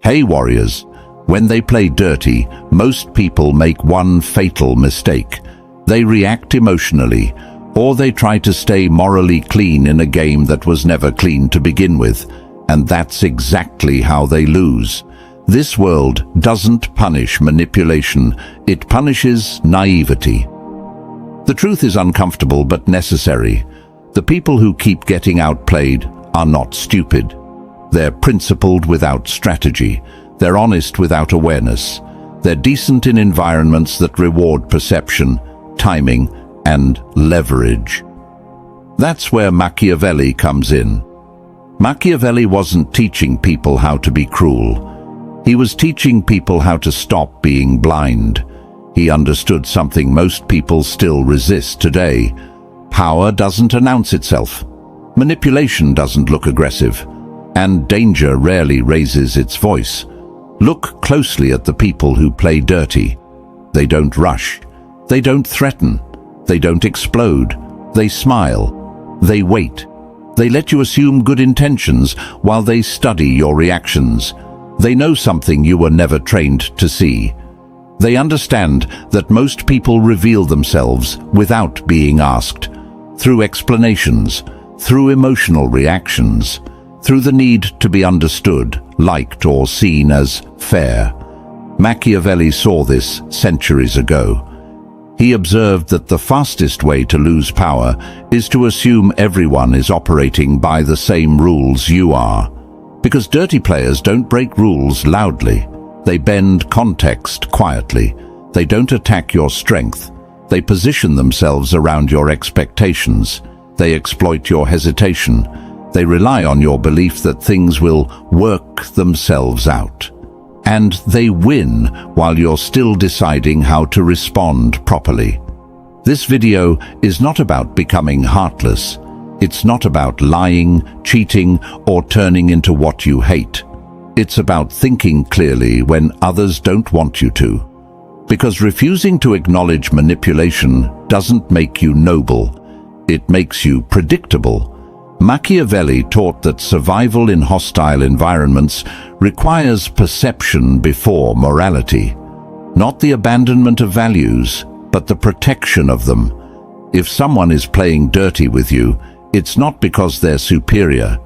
Hey warriors, when they play dirty, most people make one fatal mistake. They react emotionally, or they try to stay morally clean in a game that was never clean to begin with, and that's exactly how they lose. This world doesn't punish manipulation, it punishes naivety. The truth is uncomfortable but necessary. The people who keep getting outplayed are not stupid. They're principled without strategy. They're honest without awareness. They're decent in environments that reward perception, timing, and leverage. That's where Machiavelli comes in. Machiavelli wasn't teaching people how to be cruel. He was teaching people how to stop being blind. He understood something most people still resist today. Power doesn't announce itself. Manipulation doesn't look aggressive. And danger rarely raises its voice. Look closely at the people who play dirty. They don't rush. They don't threaten. They don't explode. They smile. They wait. They let you assume good intentions while they study your reactions. They know something you were never trained to see. They understand that most people reveal themselves without being asked, through explanations, through emotional reactions, through the need to be understood, liked, or seen as fair. Machiavelli saw this centuries ago. He observed that the fastest way to lose power is to assume everyone is operating by the same rules you are. Because dirty players don't break rules loudly. They bend context quietly. They don't attack your strength. They position themselves around your expectations. They exploit your hesitation. They rely on your belief that things will work themselves out. And they win while you're still deciding how to respond properly. This video is not about becoming heartless. It's not about lying, cheating, or turning into what you hate. It's about thinking clearly when others don't want you to. Because refusing to acknowledge manipulation doesn't make you noble. It makes you predictable. Machiavelli taught that survival in hostile environments requires perception before morality. Not the abandonment of values, but the protection of them. If someone is playing dirty with you, it's not because they're superior.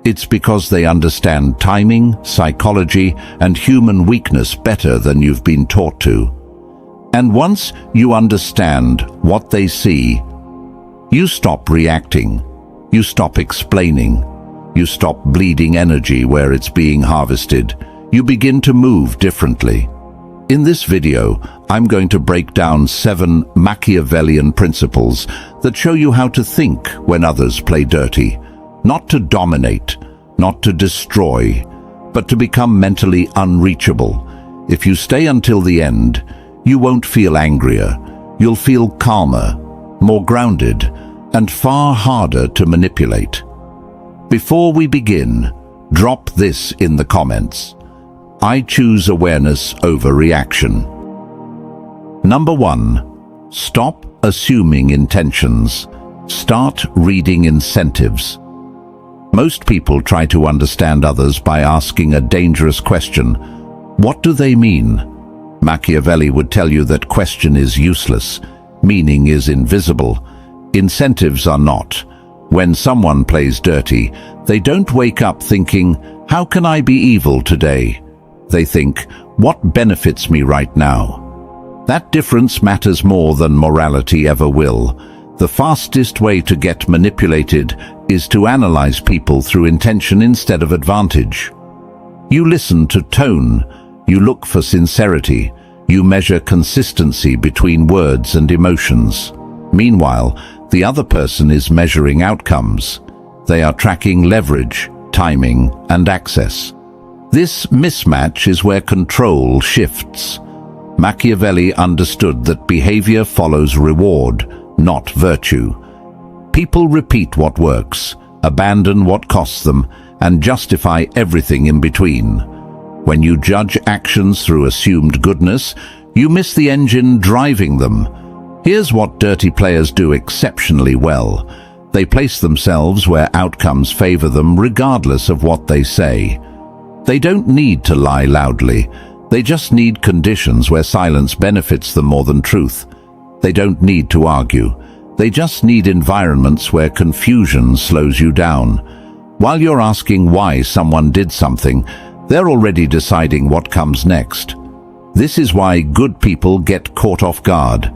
It's because they understand timing, psychology, and human weakness better than you've been taught to. And once you understand what they see, you stop reacting. You stop explaining. You stop bleeding energy where it's being harvested. You begin to move differently. In this video, I'm going to break down 7 Machiavellian principles that show you how to think when others play dirty. Not to dominate, not to destroy, but to become mentally unreachable. If you stay until the end, you won't feel angrier. You'll feel calmer, more grounded, and far harder to manipulate. Before we begin, drop this in the comments. I choose awareness over reaction. Number 1. Stop assuming intentions. Start reading incentives. Most people try to understand others by asking a dangerous question. What do they mean? Machiavelli would tell you that question is useless. Meaning is invisible. Incentives are not. When someone plays dirty, they don't wake up thinking, how can I be evil today? They think, what benefits me right now? That difference matters more than morality ever will. The fastest way to get manipulated is to analyze people through intention instead of advantage. You listen to tone. You look for sincerity. You measure consistency between words and emotions. Meanwhile, the other person is measuring outcomes. They are tracking leverage, timing, and access. This mismatch is where control shifts. Machiavelli understood that behavior follows reward, not virtue. People repeat what works, abandon what costs them, and justify everything in between. When you judge actions through assumed goodness, you miss the engine driving them. Here's what dirty players do exceptionally well. They place themselves where outcomes favor them regardless of what they say. They don't need to lie loudly. They just need conditions where silence benefits them more than truth. They don't need to argue. They just need environments where confusion slows you down. While you're asking why someone did something, they're already deciding what comes next. This is why good people get caught off guard.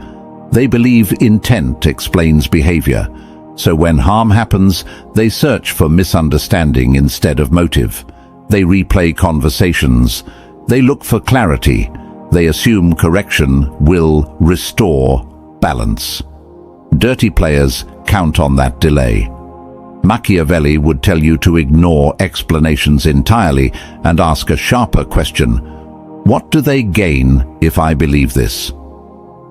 They believe intent explains behavior. So when harm happens, they search for misunderstanding instead of motive. They replay conversations. They look for clarity. They assume correction will restore balance. Dirty players count on that delay. Machiavelli would tell you to ignore explanations entirely and ask a sharper question. What do they gain if I believe this?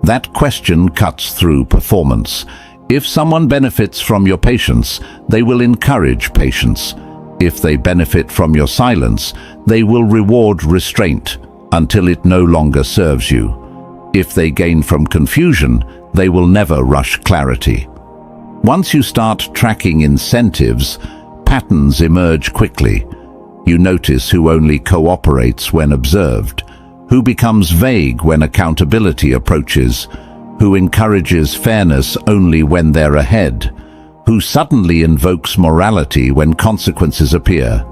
That question cuts through performance. If someone benefits from your patience, they will encourage patience. If they benefit from your silence, they will reward restraint until it no longer serves you. If they gain from confusion, they will never rush clarity. Once you start tracking incentives, patterns emerge quickly. You notice who only cooperates when observed, who becomes vague when accountability approaches, who encourages fairness only when they're ahead, who suddenly invokes morality when consequences appear.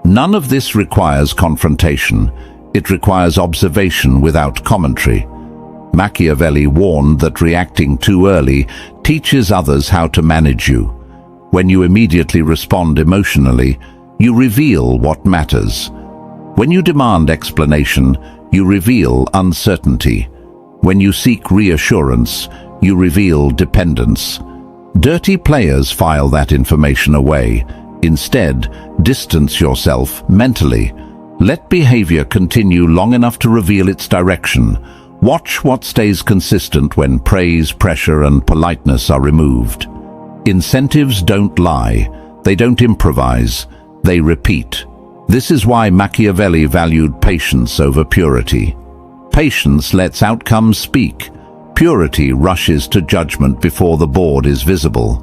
None of this requires confrontation. It requires observation without commentary. Machiavelli warned that reacting too early teaches others how to manage you. When you immediately respond emotionally, you reveal what matters. When you demand explanation, you reveal uncertainty. When you seek reassurance, you reveal dependence. Dirty players file that information away. Instead, distance yourself mentally. Let behavior continue long enough to reveal its direction. Watch what stays consistent when praise, pressure, and politeness are removed. Incentives don't lie. They don't improvise. They repeat. This is why Machiavelli valued patience over purity. Patience lets outcomes speak. Purity rushes to judgment before the board is visible.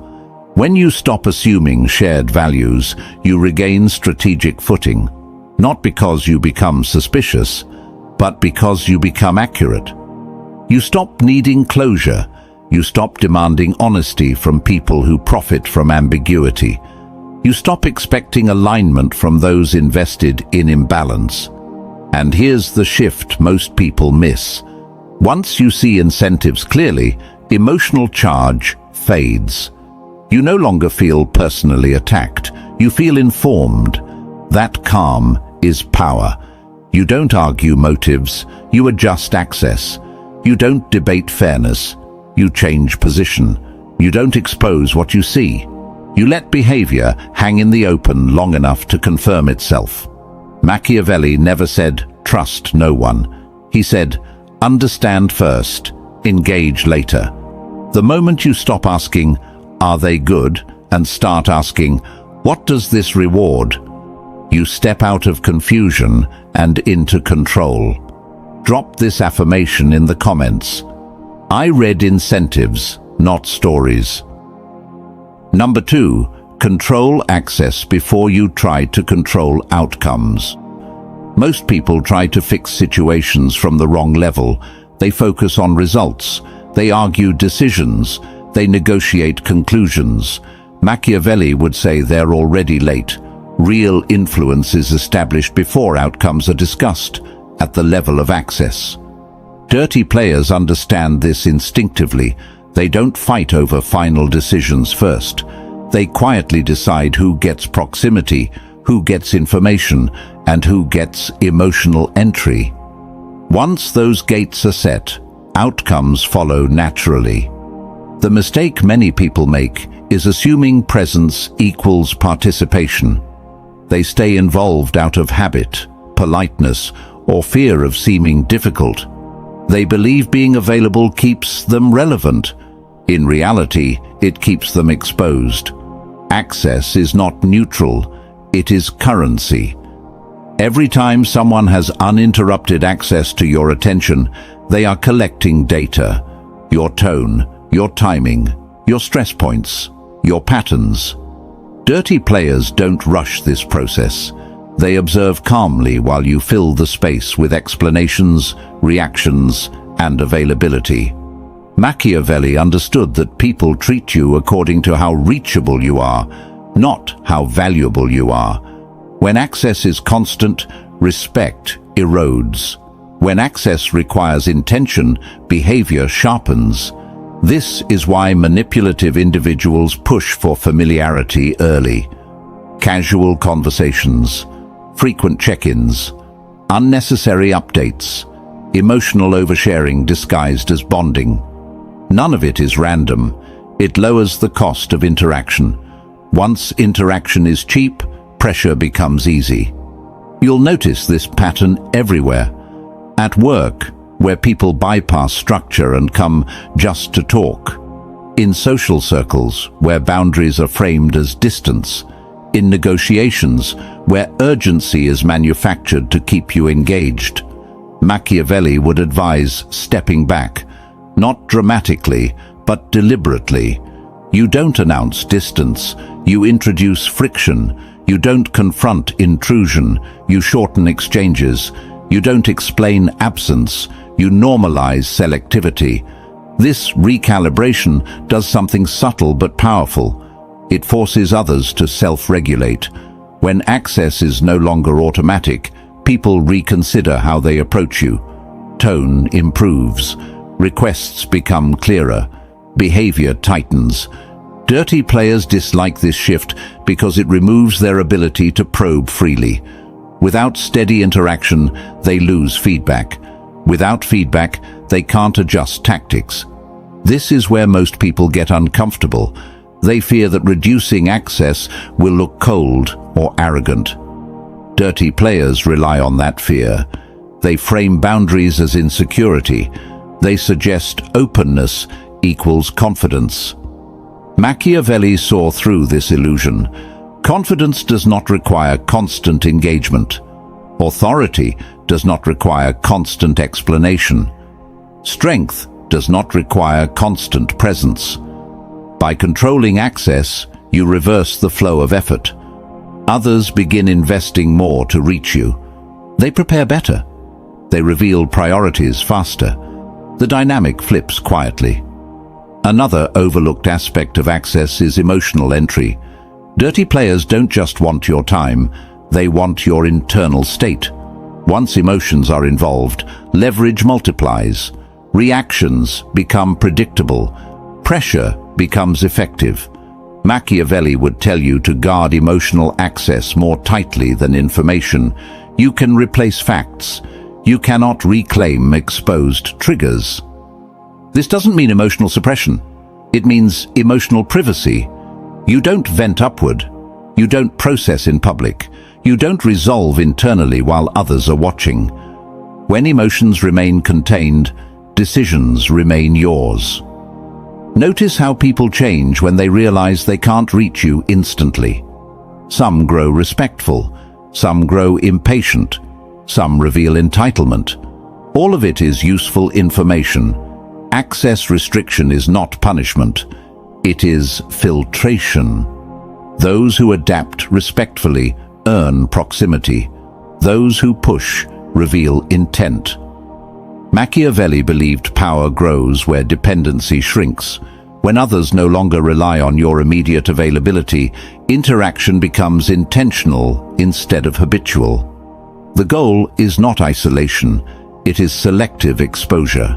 When you stop assuming shared values, you regain strategic footing. Not because you become suspicious, but because you become accurate. You stop needing closure. You stop demanding honesty from people who profit from ambiguity. You stop expecting alignment from those invested in imbalance. And here's the shift most people miss. Once you see incentives clearly, emotional charge fades. You no longer feel personally attacked. You feel informed. That calm is power. You don't argue motives. You adjust access. You don't debate fairness. You change position. You don't expose what you see. You let behavior hang in the open long enough to confirm itself. Machiavelli never said, "Trust no one." He said, "Understand first, engage later." The moment you stop asking, "Are they good?" and start asking, "What does this reward?" you step out of confusion and into control. Drop this affirmation in the comments. I read incentives, not stories. Number 2, control access before you try to control outcomes. Most people try to fix situations from the wrong level. They focus on results. They argue decisions. They negotiate conclusions. Machiavelli would say they're already late. Real influence is established before outcomes are discussed, at the level of access. Dirty players understand this instinctively. They don't fight over final decisions first. They quietly decide who gets proximity, who gets information, and who gets emotional entry. Once those gates are set, outcomes follow naturally. The mistake many people make is assuming presence equals participation. They stay involved out of habit, politeness, or fear of seeming difficult. They believe being available keeps them relevant. In reality, it keeps them exposed. Access is not neutral, it is currency. Every time someone has uninterrupted access to your attention, they are collecting data. Your tone, your timing, your stress points, your patterns. Dirty players don't rush this process. They observe calmly while you fill the space with explanations, reactions, and availability. Machiavelli understood that people treat you according to how reachable you are, not how valuable you are. When access is constant, respect erodes. When access requires intention, behavior sharpens. This is why manipulative individuals push for familiarity early. Casual conversations, frequent check-ins, unnecessary updates, emotional oversharing disguised as bonding. None of it is random. It lowers the cost of interaction. Once interaction is cheap, pressure becomes easy. You'll notice this pattern everywhere. At work, where people bypass structure and come just to talk. In social circles, where boundaries are framed as distance. In negotiations, where urgency is manufactured to keep you engaged. Machiavelli would advise stepping back, not dramatically, but deliberately. You don't announce distance, you introduce friction. You don't confront intrusion, you shorten exchanges. You don't explain absence, you normalize selectivity. This recalibration does something subtle but powerful. It forces others to self-regulate. When access is no longer automatic, people reconsider how they approach you. Tone improves. Requests become clearer. Behavior tightens. Dirty players dislike this shift because it removes their ability to probe freely. Without steady interaction, they lose feedback. Without feedback, they can't adjust tactics. This is where most people get uncomfortable. They fear that reducing access will look cold or arrogant. Dirty players rely on that fear. They frame boundaries as insecurity. They suggest openness equals confidence. Machiavelli saw through this illusion. Confidence does not require constant engagement. Authority does not require constant explanation. Strength does not require constant presence. By controlling access, you reverse the flow of effort. Others begin investing more to reach you. They prepare better. They reveal priorities faster. The dynamic flips quietly. Another overlooked aspect of access is emotional entry. Dirty players don't just want your time, they want your internal state. Once emotions are involved, leverage multiplies. Reactions become predictable. Pressure becomes effective. Machiavelli would tell you to guard emotional access more tightly than information. You can replace facts. You cannot reclaim exposed triggers. This doesn't mean emotional suppression. It means emotional privacy. You don't vent upward. You don't process in public. You don't resolve internally while others are watching. When emotions remain contained, decisions remain yours. Notice how people change when they realize they can't reach you instantly. Some grow respectful. Some grow impatient. Some reveal entitlement. All of it is useful information. Access restriction is not punishment. It is filtration. Those who adapt respectfully earn proximity. Those who push reveal intent. Machiavelli believed power grows where dependency shrinks. When others no longer rely on your immediate availability, interaction becomes intentional instead of habitual. The goal is not isolation, it is selective exposure.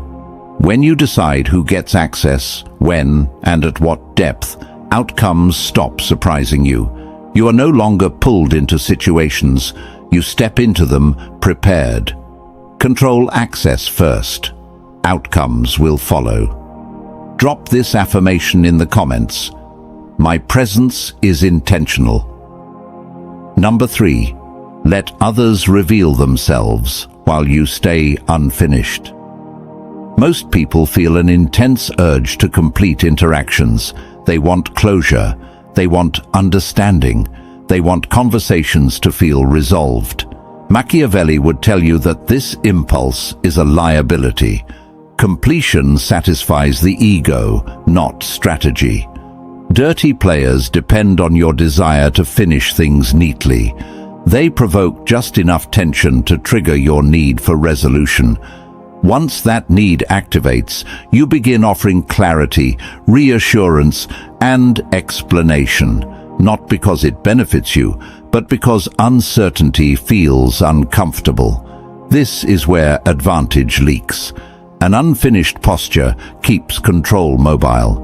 When you decide who gets access, when, and at what depth, outcomes stop surprising you. You are no longer pulled into situations, you step into them prepared. Control access first. Outcomes will follow. Drop this affirmation in the comments. My presence is intentional. Number 3. Let others reveal themselves while you stay unfinished. Most people feel an intense urge to complete interactions. They want closure. They want understanding. They want conversations to feel resolved. Machiavelli would tell you that this impulse is a liability. Completion satisfies the ego, not strategy. Dirty players depend on your desire to finish things neatly. They provoke just enough tension to trigger your need for resolution. Once that need activates, you begin offering clarity, reassurance, and explanation, not because it benefits you, but because uncertainty feels uncomfortable. This is where advantage leaks. An unfinished posture keeps control mobile.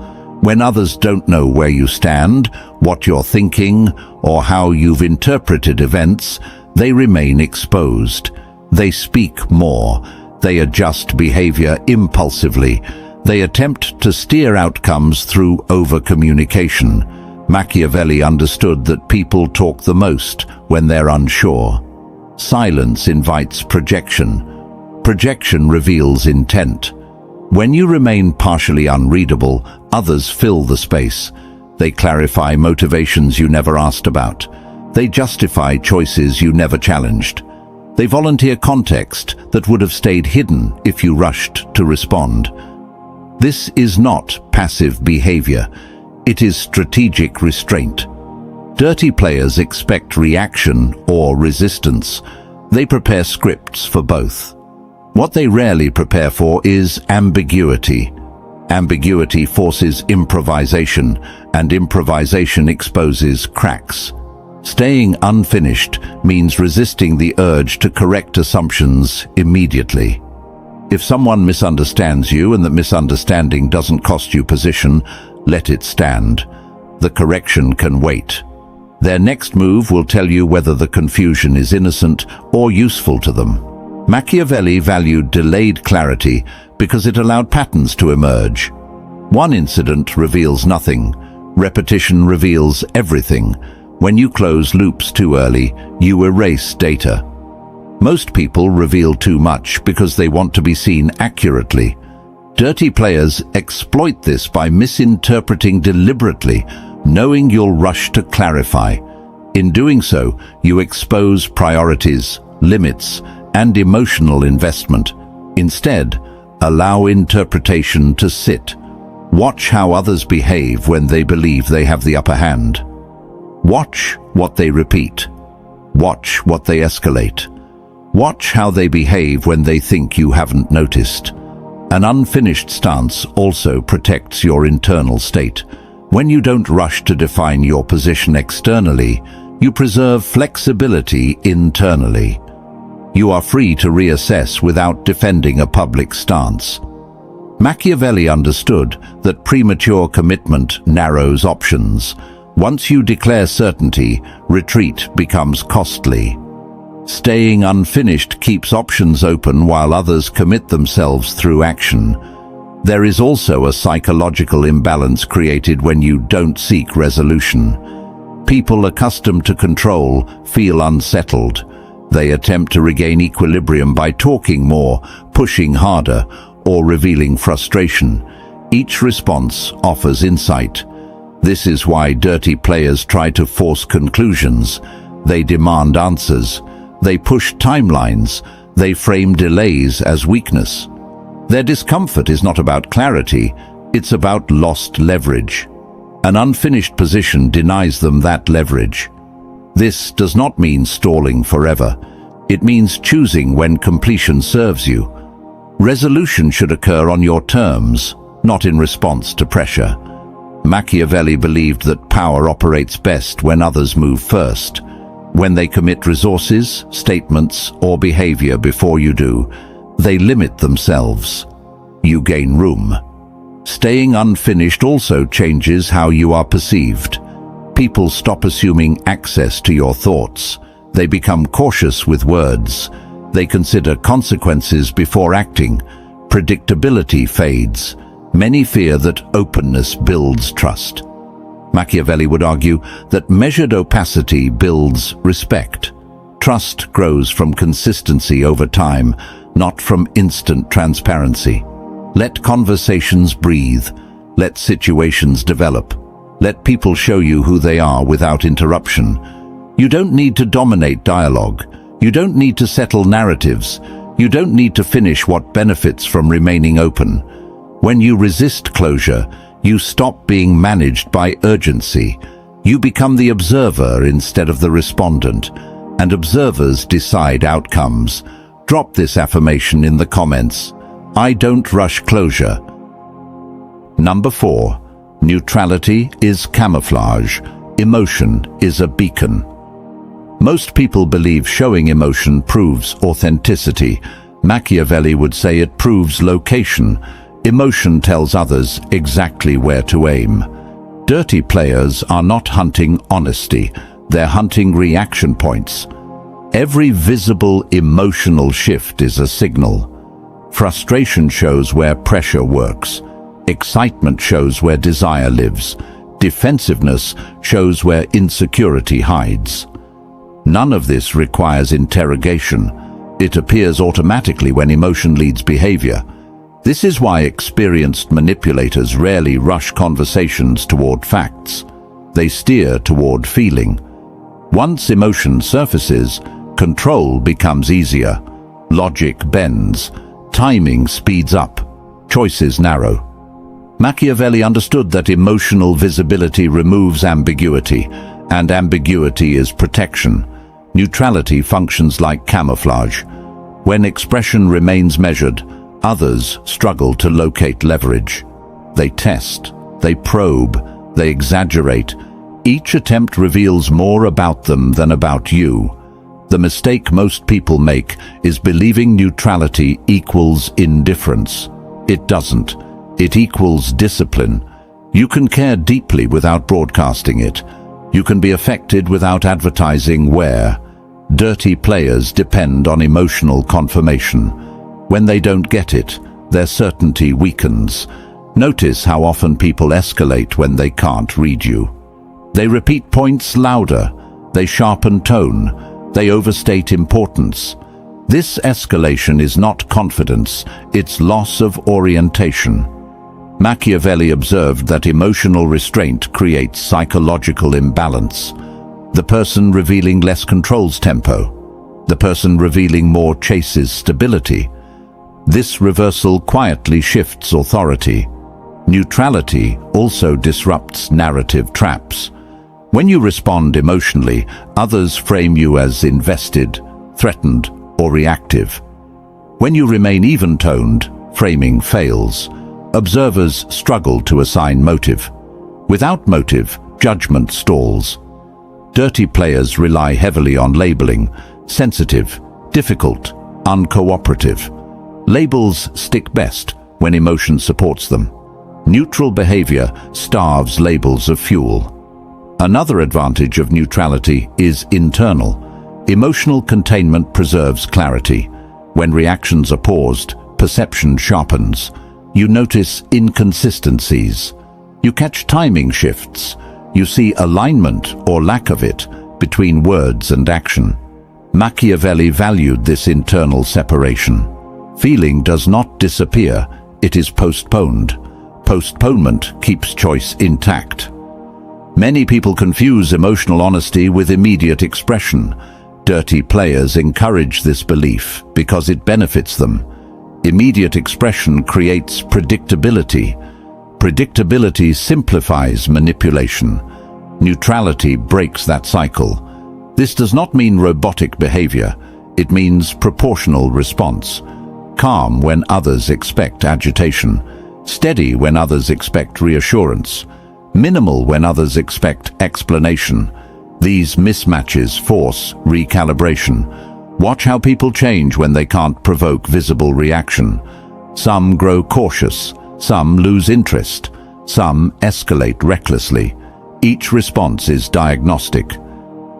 When others don't know where you stand, what you're thinking, or how you've interpreted events, they remain exposed. They speak more. They adjust behavior impulsively. They attempt to steer outcomes through over-communication. Machiavelli understood that people talk the most when they're unsure. Silence invites projection. Projection reveals intent. When you remain partially unreadable, others fill the space. They clarify motivations you never asked about. They justify choices you never challenged. They volunteer context that would have stayed hidden if you rushed to respond. This is not passive behavior. It is strategic restraint. Dirty players expect reaction or resistance. They prepare scripts for both. What they rarely prepare for is ambiguity. Ambiguity forces improvisation, and improvisation exposes cracks. Staying unfinished means resisting the urge to correct assumptions immediately. If someone misunderstands you and the misunderstanding doesn't cost you position, let it stand. The correction can wait. Their next move will tell you whether the confusion is innocent or useful to them. Machiavelli valued delayed clarity because it allowed patterns to emerge. One incident reveals nothing. Repetition reveals everything. When you close loops too early, you erase data. Most people reveal too much because they want to be seen accurately. Dirty players exploit this by misinterpreting deliberately, knowing you'll rush to clarify. In doing so, you expose priorities, limits, and emotional investment. Instead, allow interpretation to sit. Watch how others behave when they believe they have the upper hand. Watch what they repeat. Watch what they escalate. Watch how they behave when they think you haven't noticed. An unfinished stance also protects your internal state. When you don't rush to define your position externally, you preserve flexibility internally. You are free to reassess without defending a public stance. Machiavelli understood that premature commitment narrows options. Once you declare certainty, retreat becomes costly. Staying unfinished keeps options open while others commit themselves through action. There is also a psychological imbalance created when you don't seek resolution. People accustomed to control feel unsettled. They attempt to regain equilibrium by talking more, pushing harder, or revealing frustration. Each response offers insight. This is why dirty players try to force conclusions. They demand answers. They push timelines. They frame delays as weakness. Their discomfort is not about clarity, it's about lost leverage. An unfinished position denies them that leverage. This does not mean stalling forever. It means choosing when completion serves you. Resolution should occur on your terms, not in response to pressure. Machiavelli believed that power operates best when others move first. When they commit resources, statements, or behavior before you do, they limit themselves. You gain room. Staying unfinished also changes how you are perceived. People stop assuming access to your thoughts. They become cautious with words. They consider consequences before acting. Predictability fades. Many fear that openness builds trust. Machiavelli would argue that measured opacity builds respect. Trust grows from consistency over time, not from instant transparency. Let conversations breathe. Let situations develop. Let people show you who they are without interruption. You don't need to dominate dialogue. You don't need to settle narratives. You don't need to finish what benefits from remaining open. When you resist closure, you stop being managed by urgency. You become the observer instead of the respondent. and observers decide outcomes. Drop this affirmation in the comments. I don't rush closure. Number 4. Neutrality is camouflage. Emotion is a beacon. Most people believe showing emotion proves authenticity. Machiavelli would say it proves location. Emotion tells others exactly where to aim. Dirty players are not hunting honesty, they're hunting reaction points. Every visible emotional shift is a signal. Frustration shows where pressure works. Excitement shows where desire lives. Defensiveness shows where insecurity hides. None of this requires interrogation. It appears automatically when emotion leads behavior. This is why experienced manipulators rarely rush conversations toward facts. They steer toward feeling. Once emotion surfaces, control becomes easier. Logic bends. Timing speeds up. Choices narrow. Machiavelli understood that emotional visibility removes ambiguity, and ambiguity is protection. Neutrality functions like camouflage. When expression remains measured, others struggle to locate leverage. They test, they probe, they exaggerate. Each attempt reveals more about them than about you. The mistake most people make is believing neutrality equals indifference. It doesn't. It equals discipline. You can care deeply without broadcasting it. You can be affected without advertising where. Dirty players depend on emotional confirmation. When they don't get it, their certainty weakens. Notice how often people escalate when they can't read you. They repeat points louder. They sharpen tone. They overstate importance. This escalation is not confidence, it's loss of orientation. Machiavelli observed that emotional restraint creates psychological imbalance. The person revealing less controls tempo. The person revealing more chases stability. This reversal quietly shifts authority. Neutrality also disrupts narrative traps. When you respond emotionally, others frame you as invested, threatened, or reactive. When you remain even-toned, framing fails. Observers struggle to assign motive. Without motive, judgment stalls. Dirty players rely heavily on labeling: sensitive, difficult, uncooperative. Labels stick best when emotion supports them. Neutral behavior starves labels of fuel. Another advantage of neutrality is internal. Emotional containment preserves clarity. When reactions are paused, perception sharpens. You notice inconsistencies. You catch timing shifts. You see alignment or lack of it between words and action. Machiavelli valued this internal separation. Feeling does not disappear, it is postponed. Postponement keeps choice intact. Many people confuse emotional honesty with immediate expression. Dirty players encourage this belief because it benefits them. Immediate expression creates predictability. Predictability simplifies manipulation. Neutrality breaks that cycle. This does not mean robotic behavior. It means proportional response. Calm when others expect agitation. Steady when others expect reassurance. Minimal when others expect explanation. These mismatches force recalibration. Watch how people change when they can't provoke visible reaction. Some grow cautious, some lose interest, some escalate recklessly. Each response is diagnostic.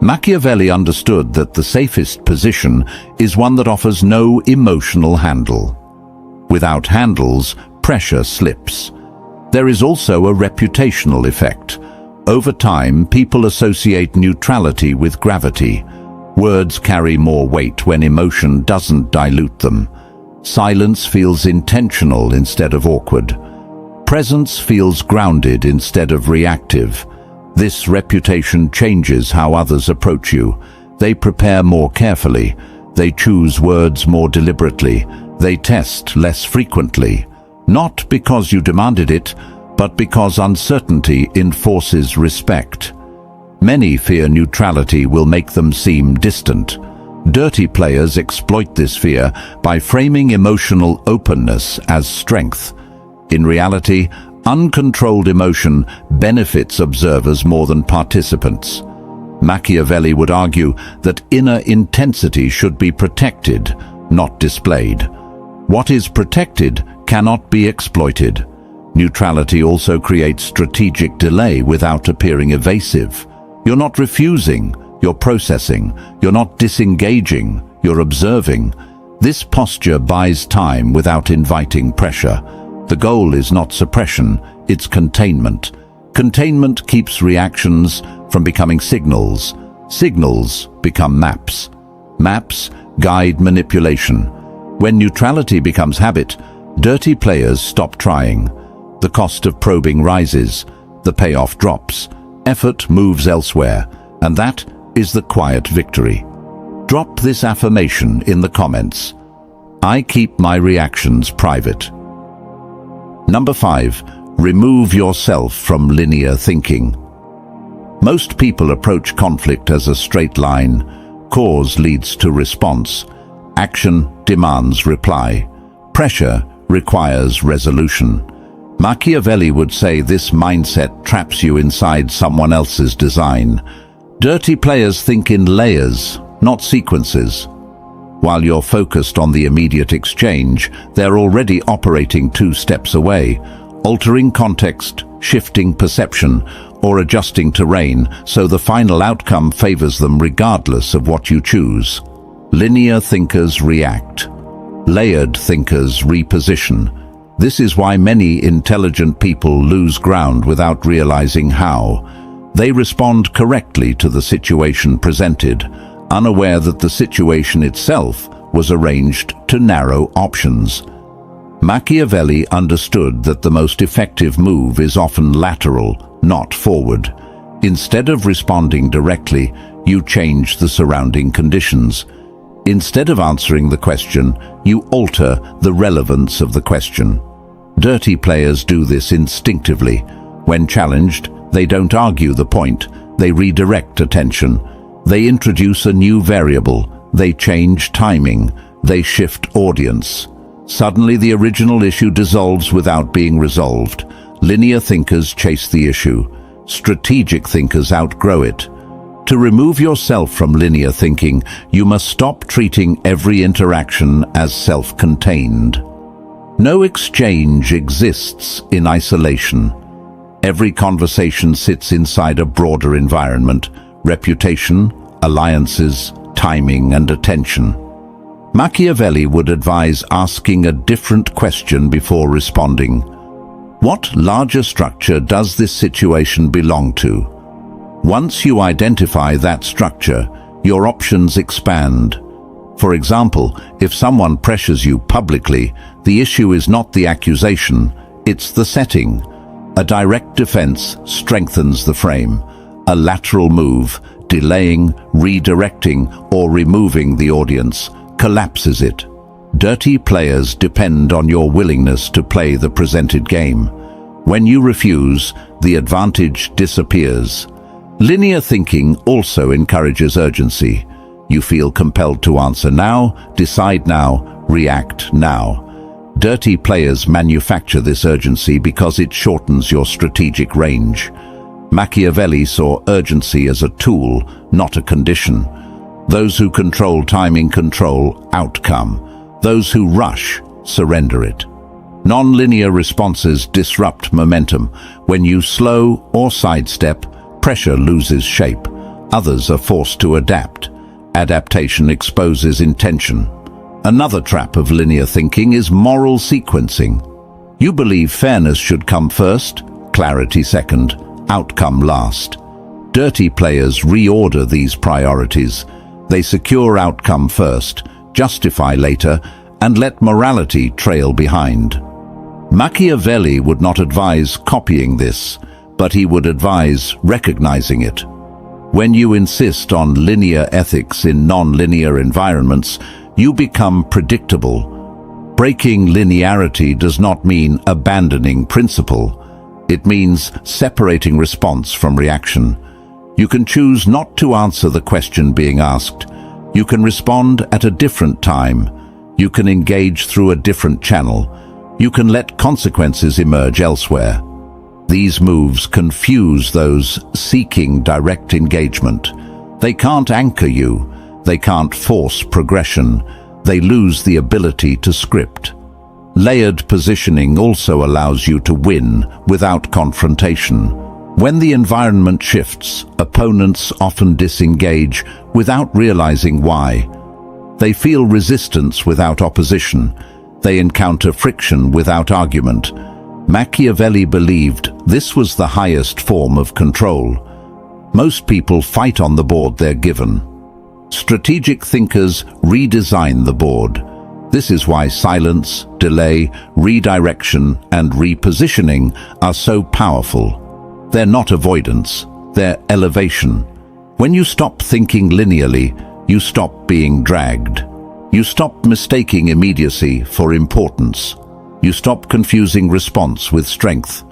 Machiavelli understood that the safest position is one that offers no emotional handle. Without handles, pressure slips. There is also a reputational effect. Over time, people associate neutrality with gravity. Words carry more weight when emotion doesn't dilute them. Silence feels intentional instead of awkward. Presence feels grounded instead of reactive. This reputation changes how others approach you. They prepare more carefully. They choose words more deliberately. They test less frequently. Not because you demanded it, but because uncertainty enforces respect. Many fear neutrality will make them seem distant. Dirty players exploit this fear by framing emotional openness as strength. In reality, uncontrolled emotion benefits observers more than participants. Machiavelli would argue that inner intensity should be protected, not displayed. What is protected cannot be exploited. Neutrality also creates strategic delay without appearing evasive. You're not refusing, you're processing. You're not disengaging, you're observing. This posture buys time without inviting pressure. The goal is not suppression, it's containment. Containment keeps reactions from becoming signals. Signals become maps. Maps guide manipulation. When neutrality becomes habit, dirty players stop trying. The cost of probing rises. The payoff drops. Effort moves elsewhere. And that is the quiet victory. Drop this affirmation in the comments. I keep my reactions private. Number 5. Remove yourself from linear thinking. Most people approach conflict as a straight line. Cause leads to response. Action demands reply. Pressure requires resolution. Machiavelli would say this mindset traps you inside someone else's design. Dirty players think in layers, not sequences. While you're focused on the immediate exchange, they're already operating 2 steps away, altering context, shifting perception, or adjusting terrain, so the final outcome favors them regardless of what you choose. Linear thinkers react. Layered thinkers reposition. This is why many intelligent people lose ground without realizing how. They respond correctly to the situation presented, unaware that the situation itself was arranged to narrow options. Machiavelli understood that the most effective move is often lateral, not forward. Instead of responding directly, you change the surrounding conditions. Instead of answering the question, you alter the relevance of the question. Dirty players do this instinctively. When challenged, they don't argue the point, they redirect attention. They introduce a new variable, they change timing, they shift audience. Suddenly the original issue dissolves without being resolved. Linear thinkers chase the issue. Strategic thinkers outgrow it. To remove yourself from linear thinking, you must stop treating every interaction as self-contained. No exchange exists in isolation. Every conversation sits inside a broader environment: reputation, alliances, timing, and attention. Machiavelli would advise asking a different question before responding. What larger structure does this situation belong to? Once you identify that structure, your options expand. For example, if someone pressures you publicly, the issue is not the accusation, it's the setting. A direct defense strengthens the frame. A lateral move, delaying, redirecting, or removing the audience, collapses it. Dirty players depend on your willingness to play the presented game. When you refuse, the advantage disappears. Linear thinking also encourages urgency. You feel compelled to answer now, decide now, react now. Dirty players manufacture this urgency because it shortens your strategic range. Machiavelli saw urgency as a tool, not a condition. Those who control timing control outcome. Those who rush surrender it. Non-linear responses disrupt momentum. When you slow or sidestep, pressure loses shape. Others are forced to adapt. Adaptation exposes intention. Another trap of linear thinking is moral sequencing. You believe fairness should come first, clarity second, outcome last. Dirty players reorder these priorities. They secure outcome first, justify later, and let morality trail behind. Machiavelli would not advise copying this, but he would advise recognizing it. When you insist on linear ethics in non-linear environments, you become predictable. Breaking linearity does not mean abandoning principle. It means separating response from reaction. You can choose not to answer the question being asked. You can respond at a different time. You can engage through a different channel. You can let consequences emerge elsewhere. These moves confuse those seeking direct engagement. They can't anchor you. They can't force progression. They lose the ability to script. Layered positioning also allows you to win without confrontation. When the environment shifts, opponents often disengage without realizing why. They feel resistance without opposition. They encounter friction without argument. Machiavelli believed this was the highest form of control. Most people fight on the board they're given. Strategic thinkers redesign the board. This is why silence, delay, redirection, and repositioning are so powerful. They're not avoidance, they're elevation. When you stop thinking linearly, you stop being dragged. You stop mistaking immediacy for importance. You stop confusing response with strength.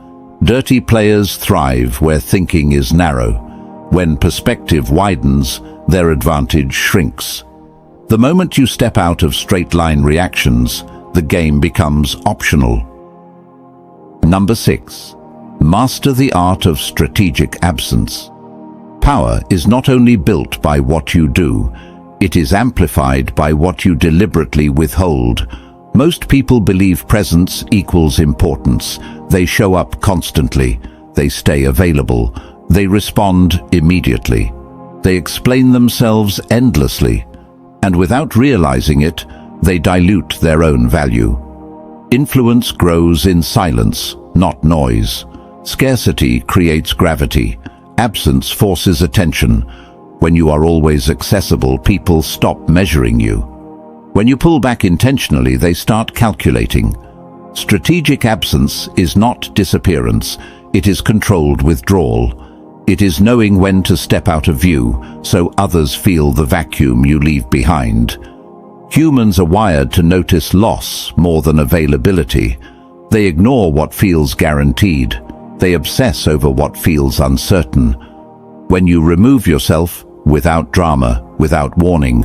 Dirty players thrive where thinking is narrow. When perspective widens, their advantage shrinks. The moment you step out of straight-line reactions, the game becomes optional. Number 6. Master the art of strategic absence. Power is not only built by what you do, it is amplified by what you deliberately withhold. Most people believe presence equals importance. They show up constantly. They stay available. They respond immediately. They explain themselves endlessly. And without realizing it, they dilute their own value. Influence grows in silence, not noise. Scarcity creates gravity. Absence forces attention. When you are always accessible, people stop measuring you. When you pull back intentionally, they start calculating. Strategic absence is not disappearance. It is controlled withdrawal. It is knowing when to step out of view, so others feel the vacuum you leave behind. Humans are wired to notice loss more than availability. They ignore what feels guaranteed. They obsess over what feels uncertain. When you remove yourself, without drama, without warning,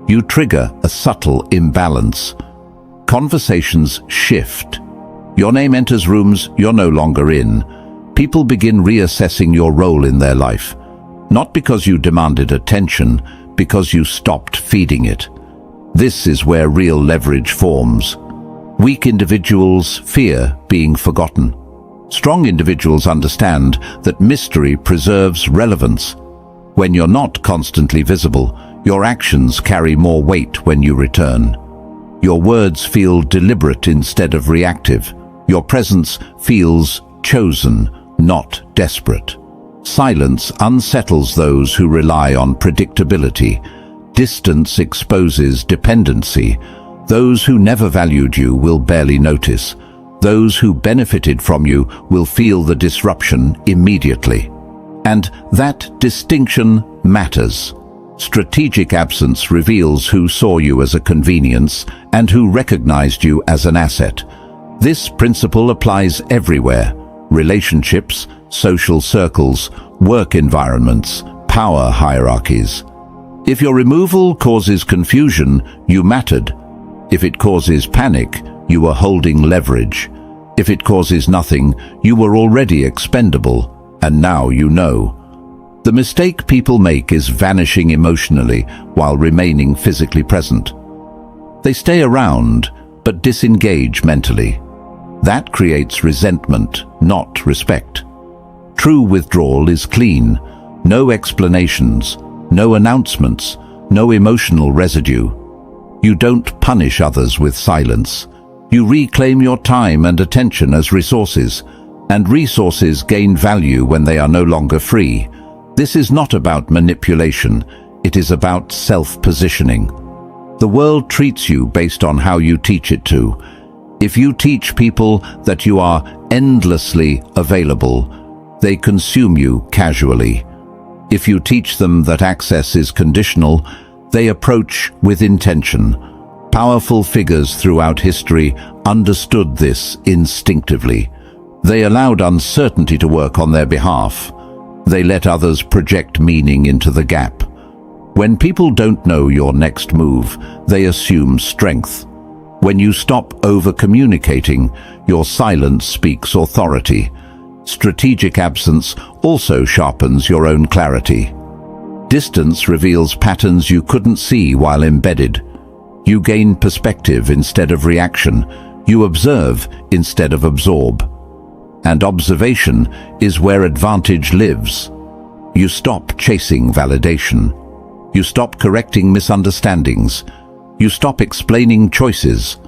you trigger a subtle imbalance. Conversations shift. Your name enters rooms you're no longer in. People begin reassessing your role in their life, not because you demanded attention, because you stopped feeding it. This is where real leverage forms. Weak individuals fear being forgotten. Strong individuals understand that mystery preserves relevance. When you're not constantly visible, your actions carry more weight when you return. Your words feel deliberate instead of reactive. Your presence feels chosen, not desperate. Silence unsettles those who rely on predictability. Distance exposes dependency. Those who never valued you will barely notice. Those who benefited from you will feel the disruption immediately. And that distinction matters. Strategic absence reveals who saw you as a convenience and who recognized you as an asset. This principle applies everywhere: relationships, social circles, work environments, power hierarchies. If your removal causes confusion, you mattered. If it causes panic, you were holding leverage. If it causes nothing, you were already expendable, and now you know. The mistake people make is vanishing emotionally while remaining physically present. They stay around, but disengage mentally. That creates resentment, not respect. True withdrawal is clean. No explanations, no announcements, no emotional residue. You don't punish others with silence. You reclaim your time and attention as resources, and resources gain value when they are no longer free. This is not about manipulation. It is about self-positioning. The world treats you based on how you teach it to. If you teach people that you are endlessly available, they consume you casually. If you teach them that access is conditional, they approach with intention. Powerful figures throughout history understood this instinctively. They allowed uncertainty to work on their behalf. They let others project meaning into the gap. When people don't know your next move, they assume strength. When you stop over-communicating, your silence speaks authority. Strategic absence also sharpens your own clarity. Distance reveals patterns you couldn't see while embedded. You gain perspective instead of reaction. You observe instead of absorb. And observation is where advantage lives. You stop chasing validation. You stop correcting misunderstandings. You stop explaining choices.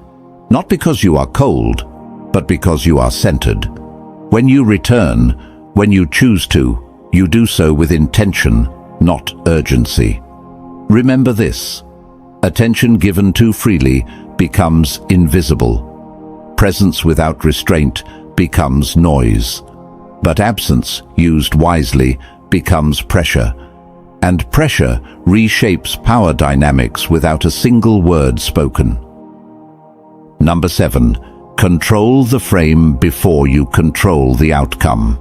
Not because you are cold, but because you are centered. When you return, when you choose to, you do so with intention, not urgency. Remember this: attention given too freely becomes invisible. Presence without restraint becomes noise. But absence, used wisely, becomes pressure. And pressure reshapes power dynamics without a single word spoken. Number 7. Control the frame before you control the outcome.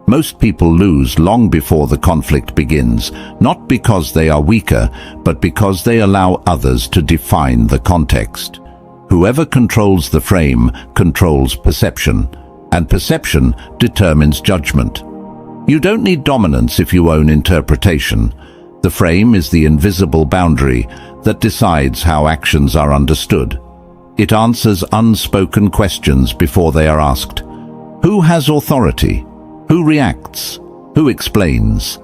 Most people lose long before the conflict begins, not because they are weaker, but because they allow others to define the context. Whoever controls the frame controls perception, and perception determines judgment. You don't need dominance if you own interpretation. The frame is the invisible boundary that decides how actions are understood. It answers unspoken questions before they are asked. Who has authority? Who reacts? Who explains?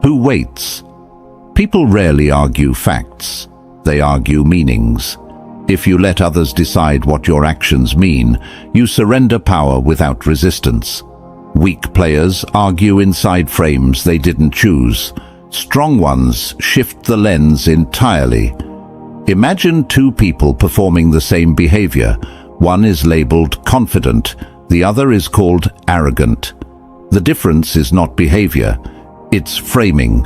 Who waits? People rarely argue facts. They argue meanings. If you let others decide what your actions mean, you surrender power without resistance. Weak players argue inside frames they didn't choose. Strong ones shift the lens entirely. Imagine two people performing the same behavior. One is labeled confident, the other is called arrogant. The difference is not behavior, it's framing.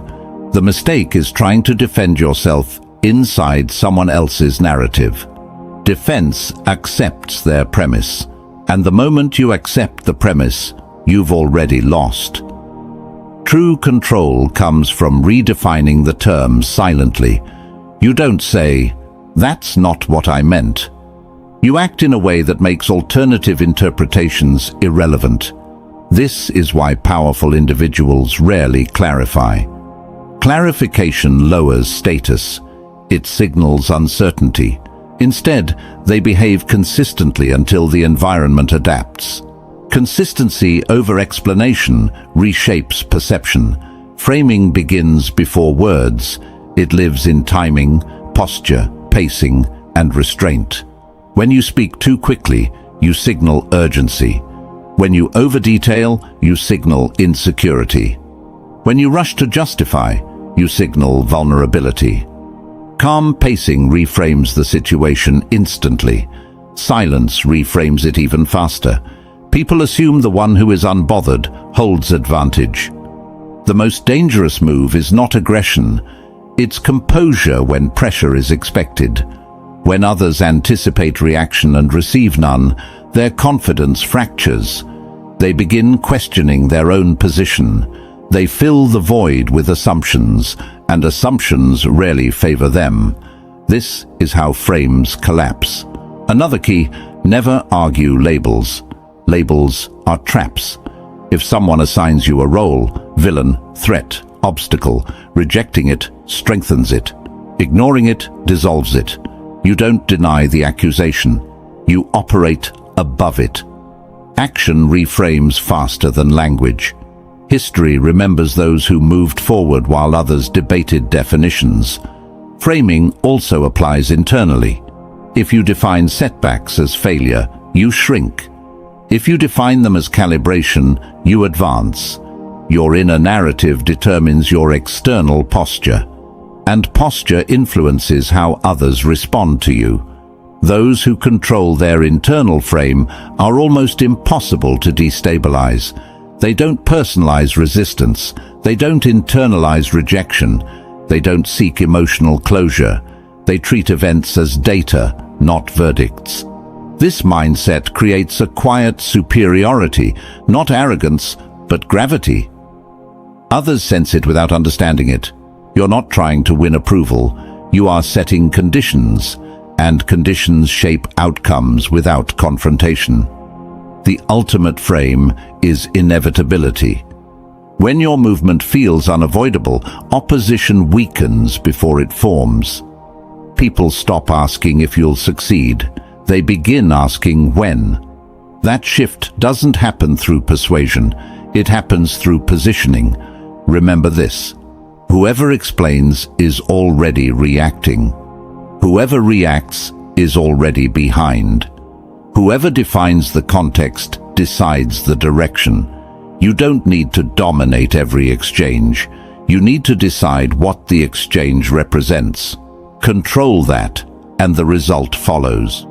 The mistake is trying to defend yourself inside someone else's narrative. Defense accepts their premise, and the moment you accept the premise, you've already lost. True control comes from redefining the term silently. You don't say, "That's not what I meant." You act in a way that makes alternative interpretations irrelevant. This is why powerful individuals rarely clarify. Clarification lowers status. It signals uncertainty. Instead, they behave consistently until the environment adapts. Consistency over explanation reshapes perception. Framing begins before words. It lives in timing, posture, pacing, and restraint. When you speak too quickly, you signal urgency. When you over-detail, you signal insecurity. When you rush to justify, you signal vulnerability. Calm pacing reframes the situation instantly. Silence reframes it even faster. People assume the one who is unbothered holds advantage. The most dangerous move is not aggression. It's composure when pressure is expected. When others anticipate reaction and receive none, their confidence fractures. They begin questioning their own position. They fill the void with assumptions, and assumptions rarely favor them. This is how frames collapse. Another key: never argue labels. Labels are traps. If someone assigns you a role, villain, threat, obstacle, rejecting it strengthens it. Ignoring it dissolves it. You don't deny the accusation. You operate above it. Action reframes faster than language. History remembers those who moved forward while others debated definitions. Framing also applies internally. If you define setbacks as failure, you shrink. If you define them as calibration, you advance. Your inner narrative determines your external posture, and posture influences how others respond to you. Those who control their internal frame are almost impossible to destabilize. They don't personalize resistance. They don't internalize rejection. They don't seek emotional closure. They treat events as data, not verdicts. This mindset creates a quiet superiority, not arrogance, but gravity. Others sense it without understanding it. You're not trying to win approval. You are setting conditions, and conditions shape outcomes without confrontation. The ultimate frame is inevitability. When your movement feels unavoidable, opposition weakens before it forms. People stop asking if you'll succeed. They begin asking when. That shift doesn't happen through persuasion. It happens through positioning. Remember this: whoever explains is already reacting. Whoever reacts is already behind. Whoever defines the context decides the direction. You don't need to dominate every exchange. You need to decide what the exchange represents. Control that, and the result follows.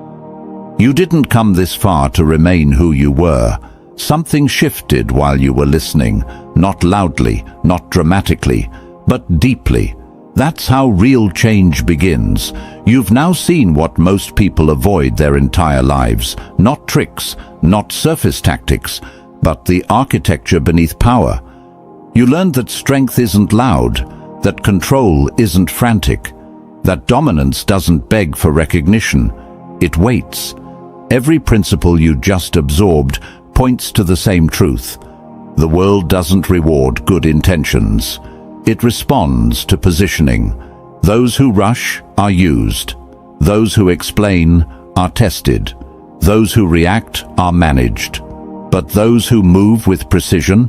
You didn't come this far to remain who you were. Something shifted while you were listening, not loudly, not dramatically, but deeply. That's how real change begins. You've now seen what most people avoid their entire lives. Not tricks, not surface tactics, but the architecture beneath power. You learned that strength isn't loud, that control isn't frantic, that dominance doesn't beg for recognition. It waits. Every principle you just absorbed points to the same truth. The world doesn't reward good intentions. It responds to positioning. Those who rush are used. Those who explain are tested. Those who react are managed. But those who move with precision,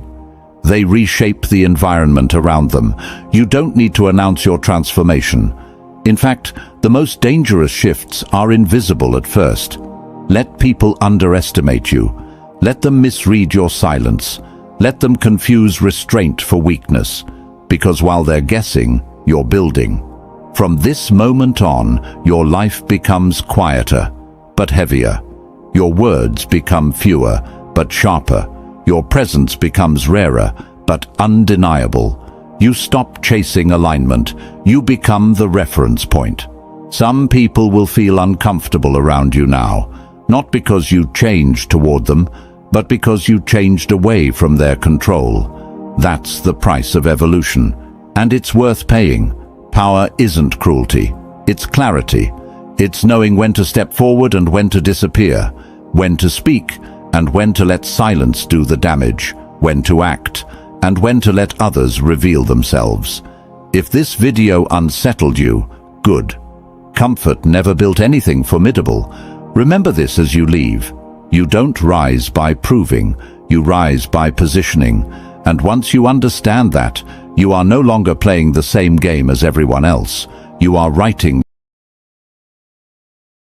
they reshape the environment around them. You don't need to announce your transformation. In fact, the most dangerous shifts are invisible at first. Let people underestimate you. Let them misread your silence. Let them confuse restraint for weakness. Because while they're guessing, you're building. From this moment on, your life becomes quieter, but heavier. Your words become fewer, but sharper. Your presence becomes rarer, but undeniable. You stop chasing alignment. You become the reference point. Some people will feel uncomfortable around you now, not because you changed toward them, but because you changed away from their control. That's the price of evolution, and it's worth paying. Power isn't cruelty, it's clarity. It's knowing when to step forward and when to disappear, when to speak and when to let silence do the damage, when to act and when to let others reveal themselves. If this video unsettled you, good. Comfort never built anything formidable. Remember this as you leave. You don't rise by proving, you rise by positioning. And once you understand that, you are no longer playing the same game as everyone else. You are writing